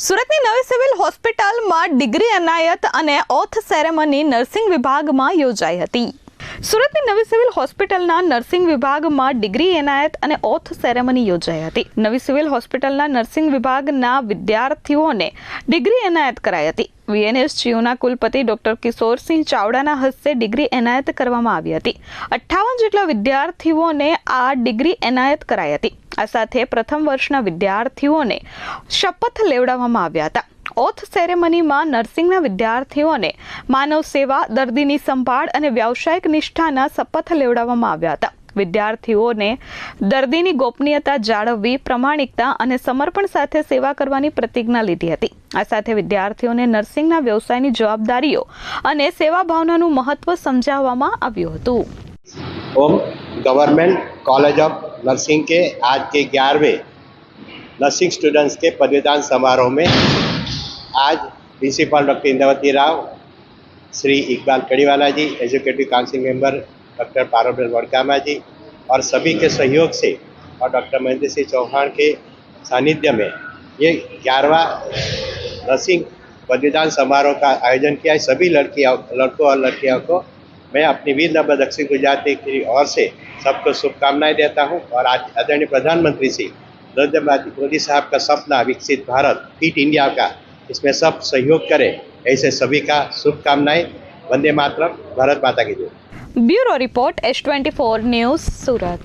સુરતની નવી સિવિલ હોસ્પિટલમાં ડિગ્રી એનાયત અને ઓથ સેરેમની નર્સિંગ વિભાગમાં યોજાઈ હતી. સુરતની નવી સિવિલ હોસ્પિટલના નર્સિંગ વિભાગમાં ડિગ્રી એનાયત અને ઓથ સેરેમની યોજાઈ હતી. નવી સિવિલ હોસ્પિટલના નર્સિંગ વિભાગના વિદ્યાર્થીઓને ડિગ્રી એનાયત કરાઈ હતી. VNSGUના કુલપતિ ડોક્ટર કિશોરસિંહ ચાવડાના હસ્તે ડિગ્રી એનાયત કરવામાં આવી હતી. 58 જેટલા વિદ્યાર્થીઓને આ ડિગ્રી એનાયત કરાઈ હતી. આ સાથે પ્રથમ વર્ષના વિદ્યાર્થીઓને શપથ લેવડાવવામાં આવ્યા હતા. ઓથ સેરેમનીમાં નર્સિંગના વિદ્યાર્થીઓને માનવ સેવા, દર્દીની સંભાળ અને વ્યાવસાયિક નિષ્ઠાના શપથ લેવડાવવામાં આવ્યા હતા. વિદ્યાર્થીઓને દર્દીની ગોપનીયતા જાળવવી, પ્રામાણિકતા અને સમર્પણ સાથે સેવા કરવાની પ્રતિજ્ઞા લીધી હતી. આ સાથે વિદ્યાર્થીઓને નર્સિંગના વ્યવસાયની જવાબદારીઓ અને સેવા ભાવનાનું મહત્વ સમજાવવામાં આવ્યું હતું. Home government college of nursing के आज के 11वें नर्सिंग स्टूडेंट्स के पदवीदान समारोह में आज principal doctor Indravati Rao, Shri Iqbal Kadiwala ji, executive council member doctor Parul Vadkama ji और सभी के सहयोग से और डॉक्टर महेंद्र सिंह चौहान के सानिध्य में ये 11वां नर्सिंग पदवीदान समारोह का आयोजन किया है. सभी लड़कों और लड़कियों को मैं अपनी वीर नर्मदा दक्षिण गुजरात की ओर से सबको शुभकामनाएं देता हूं और आज आदरणीय प्रधानमंत्री श्री नरेंद्र मोदी साहब का सपना विकसित भारत, फिट इंडिया का, इसमें सब सहयोग करें, ऐसे सभी का शुभकामनाएं. वंदे मातरम. भारत माता की जय. ब्यूरो रिपोर्ट S24 न्यूज़, सूरत.